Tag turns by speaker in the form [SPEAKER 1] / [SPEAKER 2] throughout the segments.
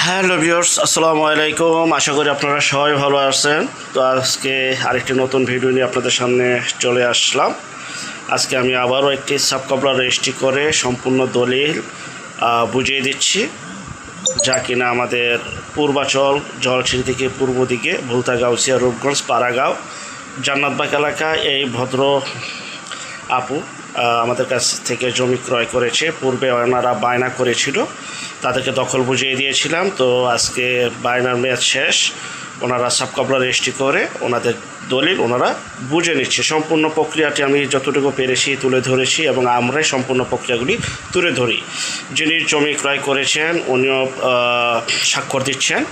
[SPEAKER 1] Hello viewers, আসসালামু আলাইকুম। আশা করি আপনারা সবাই ভালো আছেন। তো আজকে আরেকটি নতুন ভিডিও নিয়ে আপনাদের সামনে চলে আসলাম। আজকে আমি আবারও একটি সাবকবলা রেজিস্ট্রি করে সম্পূর্ণ দলিল বুঝিয়ে দিচ্ছি, যা কিনা আমাদের পূর্বাচল জলছিরি থেকে পূর্ব দিকে ভুলতা গাউসিয়া রূপগঞ্জ পাড়াগাঁও জান্নাতবাগ এলাকায় এই ভদ্র আপু আমাদের কাছ থেকে জমি ক্রয় করেছে। পূর্বে ওনারা বায়না করেছিল, তাদেরকে দখল বুঝিয়ে দিয়েছিলাম। তো আজকে বায়নার মেয়াদ শেষ, ওনারা সাবকবলা রেজিস্ট্রি করে ওনাদের দলিল ওনারা বুঝে নিচ্ছে। সম্পূর্ণ প্রক্রিয়াটি আমি যতটুকু পেরেছি তুলে ধরেছি এবং আমরাই সম্পূর্ণ প্রক্রিয়াগুলি তুলে ধরি। যিনি জমি ক্রয় করেছেন উনিও স্বাক্ষর দিচ্ছেন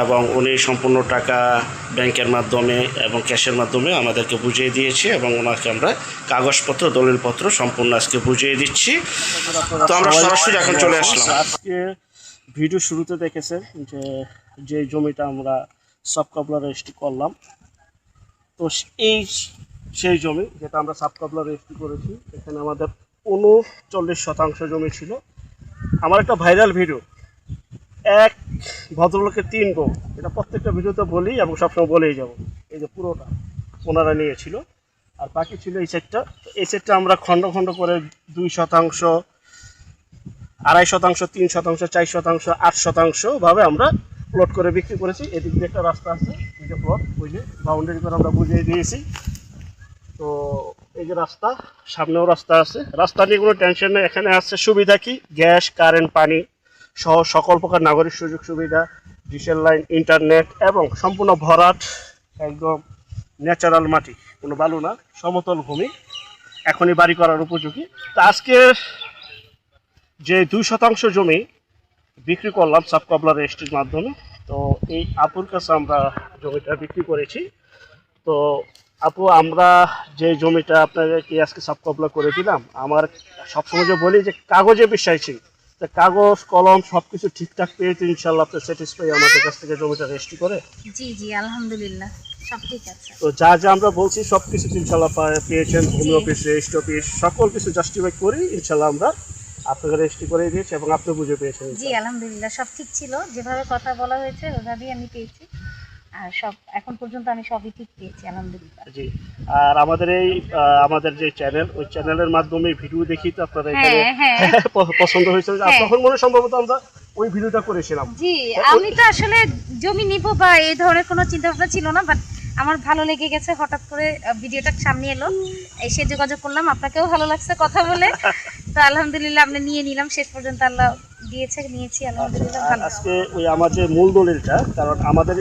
[SPEAKER 1] এবং উনি সম্পূর্ণ টাকা ব্যাংকের মাধ্যমে এবং ক্যাশের মাধ্যমে আমাদেরকে বুঝিয়ে দিয়েছে এবং ওনাকে আমরা কাগজপত্র দলিলপত্র সম্পূর্ণ আজকে বুঝিয়ে দিচ্ছি। তো আমরা সরাসরি এখন চলে আসলাম।
[SPEAKER 2] আজকে ভিডিও শুরুতে দেখেছেন যে জমিটা আমরা সাবকবলা রেজিস্ট্রি করলাম, তো সেই জমি যেটা আমরা সাবকবলা রেজিস্ট্রি করেছি, এখানে আমাদের 39% জমি ছিল। আমার একটা ভাইরাল ভিডিও, এক ভদ্রলোকের 3 গো, এটা প্রত্যেকটা ভিডিওতে বলি এবং সবসময় বলেই যাব। এই যে পুরোটা ওনারা নিয়েছিল, আর বাকি ছিল এই সেটটা। এই সেটটা আমরা খণ্ড খণ্ড করে 2%, 2.5%, 3%, 4%, 8% ভাবে আমরা প্লট করে বিক্রি করেছি। এদিক দিয়ে একটা রাস্তা আছে, এই যে প্লট, ওই যে বাউন্ডারি করে আমরা বুঝিয়ে দিয়েছি। তো এই যে রাস্তা, সামনেও রাস্তা আছে, রাস্তা নিয়ে কোনো টেনশন নেই। এখানে আছে সুবিধা কি, গ্যাস, কারেন্ট, পানি সহ সকল প্রকার নাগরিক সুযোগ সুবিধা, ডিসেল লাইন, ইন্টারনেট এবং সম্পূর্ণ ভরাট, একদম ন্যাচারাল মাটি, কোনো বালু না, সমতল ভূমি, এখনই বাড়ি করার উপযোগী। তো আজকে যে 2% জমি বিক্রি করলাম সাবকবলা রেজিস্ট্রির মাধ্যমে, তো এই আপুর কাছে আমরা জমিটা বিক্রি করেছি। তো আপু, আমরা যে জমিটা আপনাদেরকে আজকে সাবকবলা করে দিলাম, আমার সবসময় যে বলি যে কাগজে বিশ্বাসী, তা কাগজ কলম সব কিছু ঠিকঠাক পেয়েছি ইনশাল্লাহ আপনি স্যাটিসফাই আমাদের কাছ থেকে জমিটা রেজিস্ট্রি করে?
[SPEAKER 3] জি জি, আলহামদুলিল্লাহ সব ঠিক আছে।
[SPEAKER 2] তো যা যা আমরা বলছি সব কিছু ইনশাল্লাহ পেয়েছেন। ভূমি অফিস, রেজিস্ট্রি অফিস সকল কিছু জাস্টিফাই করি ইনশাল্লাহ আমরা আপনাকে রেজিস্ট্রি করে দিয়েছি এবং আপনি বুঝে পেয়েছেন।
[SPEAKER 3] জি আলহামদুলিল্লাহ সব ঠিক ছিল, যেভাবে কথা বলা হয়েছে ওইভাবেই আমি পেয়েছি, আর সব এখন পর্যন্ত আমি সবই ঠিক পেয়েছি আলহামদুলিল্লাহ।
[SPEAKER 2] জি, আর আমাদের যে চ্যানেল, ওই চ্যানেলের মাধ্যমে ভিডিও দেখি তো আপনারা এখানে পছন্দ হয়েছে, তখন মনে সম্ভবত আমরা ওই ভিডিওটা করেছিলাম।
[SPEAKER 3] জি, আমি তো আসলে জমি নিব বা এই ধরনের কোনো চিন্তা ভাবনা ছিল না, বাট আমার ভালো লেগে গেছে, হঠাৎ করে ভিডিওটা সামনে এলো, এসে যোগাযোগ করলাম, আপনাকেও ভালো লাগছে কথা বলে, তো আলহামদুলিল্লাহ আমরা নিয়ে নিলাম, শেষ পর্যন্ত আল্লাহ নিয়েছি আলহামদুলিল্লাহ ভালো।
[SPEAKER 2] আজকে ওই আমার যে মূল দলিলটা, কারণ আমাদের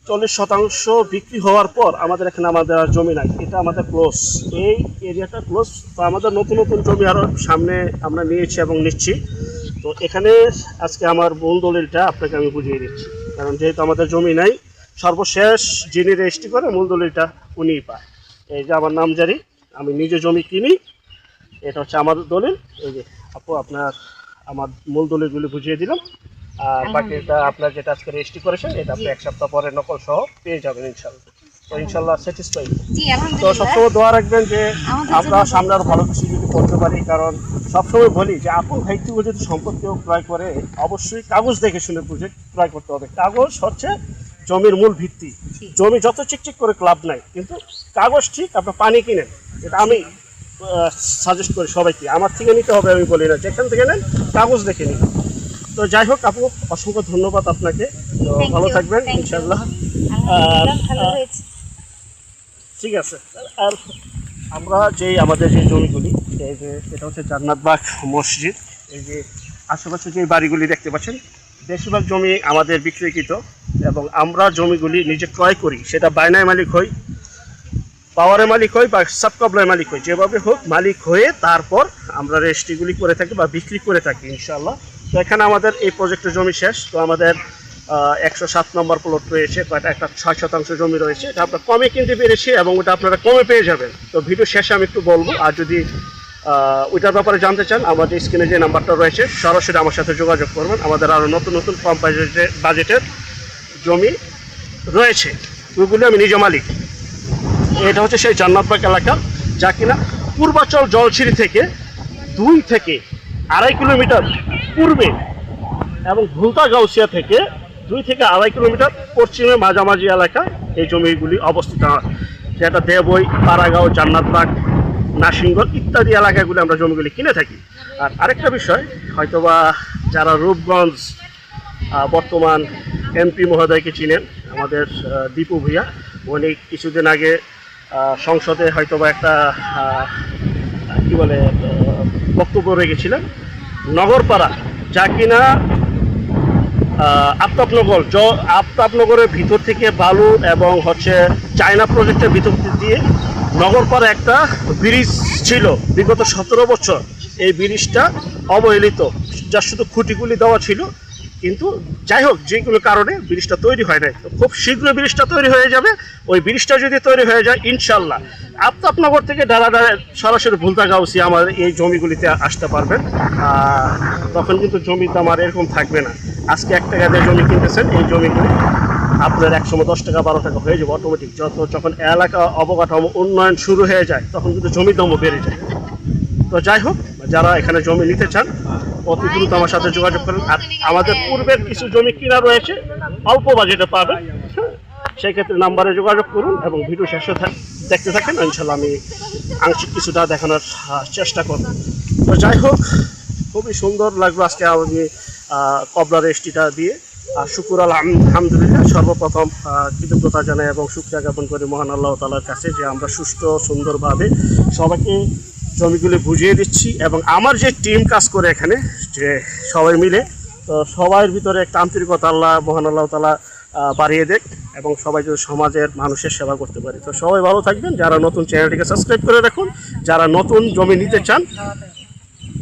[SPEAKER 2] 39% বিক্রি হওয়ার পর আমাদের এখানে আমাদের আর জমি নাই, এটা আমাদের ক্লোজ, এই এরিয়াটা ক্লোজ। তো আমাদের নতুন নতুন জমি আরও সামনে আমরা নিয়েছি এবং নিচ্ছি। তো এখানে আজকে আমার মূল দলিলটা আপনাকে আমি বুঝিয়ে দিচ্ছি, কারণ যেহেতু আমাদের জমি নাই, সর্বশেষ যিনি রেজিস্ট্রি করে মূল দলিলটা উনিই পায়। এই যে আমার নাম জারি, আমি নিজে জমি কিনি, এটা হচ্ছে আমার দলিল। এই যে আপু, আমার মূল দলিলগুলি বুঝিয়ে দিলাম, আর বাকিটা আপনার যেটা আজকে রেজিস্ট্রি করেছেন এটা আপনি 1 সপ্তাহ পরে নকল সহ পেয়ে যাবেন ইনশাল্লাহ। তো ইনশাল্লাহ স্যাটিসফাই। তো সবসময় দোয়া রাখবেন যে আমরা সামনে আরো ভালো কিছু যদি করতে পারি, কারণ সবসময় বলি যে আপন ব্যক্তিগত যদি সম্পদ কেউ ক্রয় করে অবশ্যই কাগজ দেখে শুনে বুঝে ক্রয় করতে হবে। কাগজ হচ্ছে জমির মূল ভিত্তি। জমি যত চিকচিক করে ক্লাব নাই, কিন্তু কাগজ ঠিক। আপনার পানি কিনেন, এটা আমি সাজেস্ট করি সবাইকে, আমার থেকে নিতে হবে আমি বলি না, যেখান থেকে নেন কাগজ দেখে নিন। তো যাই হোক আপু, অসংখ্য ধন্যবাদ আপনাকে, তো ভালো থাকবেন ইনশাল্লাহ। ঠিক আছে, আর আমরা আমাদের যে জমিগুলি, এই যে এটা হচ্ছে জান্নাতবাগ মসজিদ, এই যে আশেপাশে যে বাড়িগুলি দেখতে পাচ্ছেন, বেশিরভাগ জমি আমাদের বিক্রয়কৃত এবং আমরা জমিগুলি নিজে ক্রয় করি, সেটা বায়নায় মালিক হই, পাওয়ারের মালিক হই বা সাবকবলার মালিক হই, যেভাবে হোক মালিক হয়ে তারপর আমরা রেজিস্ট্রিগুলি করে থাকি বা বিক্রি করে থাকি ইনশাল্লাহ। তো এখানে আমাদের এই প্রজেক্টের জমি শেষ। তো আমাদের 107 নম্বর প্লট রয়েছে, বাট একটা 6% জমি রয়েছে, এটা আমরা কমে কিনতে পেরেছি এবং ওটা আপনারা কমে পেয়ে যাবেন। তো ভিডিও শেষে আমি একটু বলবো, আর যদি ওইটার ব্যাপারে জানতে চান আমাদের স্ক্রিনে যে নাম্বারটা রয়েছে সরাসরি আমার সাথে যোগাযোগ করবেন। আমাদের আরও নতুন নতুন কম বাজেটের জমি রয়েছে, ওইগুলি আমি নিজে মালিক। এটা হচ্ছে সেই জান্নাতবাগ এলাকা, যা কিনা পূর্বাচল জলছিরি থেকে 2 থেকে 2.5 কিলোমিটার পূর্বে এবং ভুলতা গাউসিয়া থেকে 2 থেকে 2.5 কিলোমিটার পশ্চিমে মাঝামাঝি এলাকায় এই জমিগুলি অবস্থিত, যেটা দেবই, পাড়াগাঁও, জান্নাতবাগ, নাসিংগল ইত্যাদি এলাকাগুলি আমরা জমিগুলি কিনে থাকি। আর আরেকটা বিষয়, হয়তোবা যারা রূপগঞ্জ বর্তমান এমপি মহোদয়কে চিনেন, আমাদের দীপু ভূঁইয়া, উনি কিছুদিন আগে সংসদে হয়তোবা একটা কি বলে বক্তব্য রেখেছিলেন, নগরপাড়া যা কিনা আফতাবনগরের ভিতর থেকে বালু এবং হচ্ছে চায়না প্রজেক্টের ভিতর দিয়ে নগরপাড়া একটা ব্রিজ ছিল বিগত 17 বছর। এই ব্রিজটা অবহেলিত, যা শুধু খুঁটিগুলি দেওয়া ছিল, কিন্তু যাই হোক যে কোনো কারণে ব্রিজটা তৈরি হয় নাই। তো খুব শীঘ্র ব্রিজটা তৈরি হয়ে যাবে। ওই ব্রিজটা যদি তৈরি হয়ে যায় ইনশাল্লাহ আফতাবনগর থেকে ডাড়া সরাসরি ভুলতা গাউসিয়া আমার এই জমিগুলিতে আসতে পারবেন। তখন কিন্তু জমির দাম আর এরকম থাকবে না। আজকে 1 টাকা দিয়ে জমি কিনতেছেন, এই জমিগুলি আপনার 1 সময় 10 টাকা 12 টাকা হয়ে যাবে অটোমেটিক। যখন এলাকা অবকাঠামো উন্নয়ন শুরু হয়ে যায় তখন কিন্তু জমির দামও বেড়ে যায়। তো যাই হোক, যারা এখানে জমি নিতে চান অতি দ্রুত আমার সাথে যোগাযোগ করেন। আর আমাদের পূর্বের কিছু জমি কিনা রয়েছে, অল্প বাজেটে পাবেন, সেই ক্ষেত্রে নাম্বারে যোগাযোগ করুন এবং ভিডিও শেষে দেখতে থাকেন। ইনশাল্লাহ আমি আংশিক কিছুটা দেখানোর চেষ্টা করব। তো যাই হোক, খুবই সুন্দর লাগলো আজকে আমি কবলা রেস্টিটা দিয়ে। আর শুকুর আলহামদুলিল্লাহ, সর্বপ্রথম কৃতজ্ঞতা জানাই এবং শুকরিয়া জ্ঞাপন করি মহান আল্লাহ তাআলার কাছে যে আমরা সুষ্ঠু সুন্দরভাবে সবাইকে জমিগুলি বুঝিয়ে দিচ্ছি। এবং আমার যে টিম কাজ করে এখানে, যে সবাই মিলে, তো সবার ভিতরে একটা আন্তরিকতা মহান আল্লাহ তাআলা বাড়িয়ে দেখ এবং সবাই যদি সমাজের মানুষের সেবা করতে পারি। তো সবাই ভালো থাকবেন। যারা নতুন চ্যানেলটিকে সাবস্ক্রাইব করে রাখুন, যারা নতুন জমি নিতে চান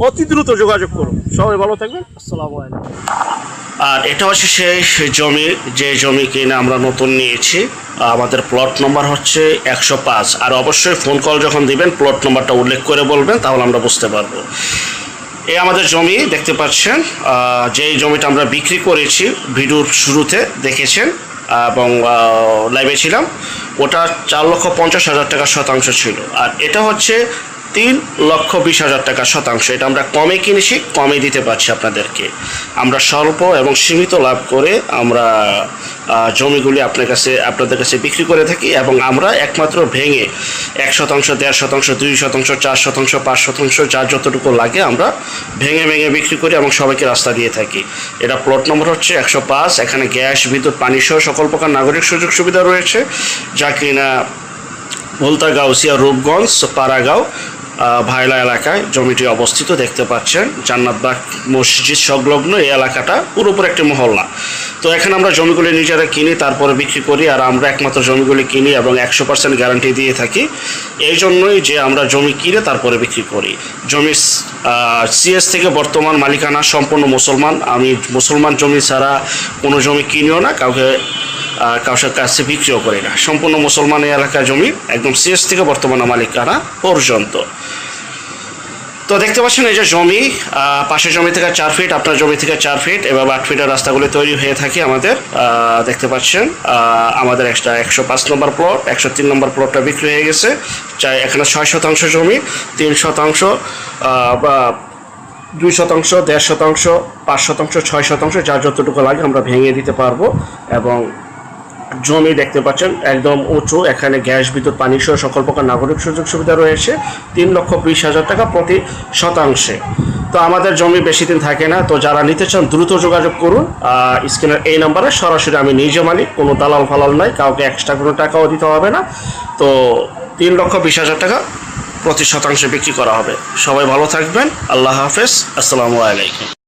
[SPEAKER 2] অতি দ্রুত যোগাযোগ করুন। সবাই ভালো থাকবেন। আসসালামু আলাইকুম।
[SPEAKER 1] আর এটা হচ্ছে সেই জমি, যে জমি কিনে আমরা নতুন নিয়েছি। আমাদের প্লট নম্বর হচ্ছে 105। আর অবশ্যই ফোন কল যখন দিবেন প্লট নম্বরটা উল্লেখ করে বলবেন, তাহলে আমরা বুঝতে পারবো। এই আমাদের জমি দেখতে পাচ্ছেন, যেই জমিটা আমরা বিক্রি করেছি ভিডিওর শুরুতে দেখেছেন এবং লাইভে ছিলাম, ওটা 4,50,000 টাকা শতাংশ ছিল। আর এটা হচ্ছে 3,20,000 টাকা শতাংশ। এটা আমরা কমে কিনেছি, কমে দিতে পারছি আপনাদেরকে। আমরা স্বল্প এবং সীমিত লাভ করে আমরা জমিগুলি আপনাদের কাছে বিক্রি করে থাকি। এবং আমরা একমাত্র ভেঙে 1%, 1.5%, 2%, 4%, 5%, যার যতটুকু লাগে আমরা ভেঙে বিক্রি করি এবং সবাইকে রাস্তা দিয়ে থাকি। এটা প্লট নম্বর হচ্ছে 105। এখানে গ্যাস, বিদ্যুৎ, পানি সহ সকল প্রকার নাগরিক সুযোগ সুবিধা রয়েছে, যা কিনা ভুলতা গাউসিয়া, রূপগঞ্জ, পাড়াগাঁও, ভাইলা এলাকায় জমিটি অবস্থিত। দেখতে পাচ্ছেন জান্নাতবাগ মসজিদ সংলগ্ন এই এলাকাটা পুরোপুরি একটি মহল্লা। তো এখানে আমরা জমিগুলি নিজেরা কিনি, তারপরে বিক্রি করি। আর আমরা একমাত্র জমিগুলি কিনি এবং 100% গ্যারান্টি দিয়ে থাকি। এই জন্যই যে আমরা জমি কিনে তারপরে বিক্রি করি। জমি সিএস থেকে বর্তমান মালিকানা সম্পূর্ণ মুসলমান। আমি মুসলমান জমি ছাড়া কোনো জমি কিনিও না, কাউসার কাছে বিক্রিও করি না। সম্পূর্ণ মুসলমান এই এলাকার জমি, একদম সিএস থেকে বর্তমানে মালিকানা পর্যন্ত। তো দেখতে পাচ্ছেন এই যে জমি, পাশের জমি থেকে 4 ফিট, আপনার জমি থেকে 4 ফিট, এভাবে 8 ফিটের রাস্তাগুলি তৈরি হয়ে থাকে আমাদের। দেখতে পাচ্ছেন আমাদের একটা 105 নম্বর প্লট, 103 নম্বর প্লটটা বিক্রি হয়ে গেছে। এখানে 6% জমি, 3%, 2%, 1.5%, 5%, 6%, যার যতটুকু লাগে আমরা ভেঙে দিতে পারবো। এবং জমি দেখতে পাচ্ছেন একদম উঁচু। এখানে গ্যাস, বিদ্যুৎ, পানি সহ সকল প্রকার নাগরিক সুযোগ সুবিধা রয়েছে। 3,20,000 টাকা প্রতি শতাংশে। তো আমাদের জমি বেশি দিন থাকে না। তো যারা নিতে চান দ্রুত যোগাযোগ করুন স্ক্রিনের এই নাম্বারে। সরাসরি আমি নিজে মালিক, কোনো দালাল ফালাল নাই, কাউকে এক্সট্রা কোনো টাকাও দিতে হবে না। তো 3,20,000 টাকা প্রতি শতাংশে বিক্রি করা হবে। সবাই ভালো থাকবেন। আল্লাহ হাফেজ। আসসালামু আলাইকুম।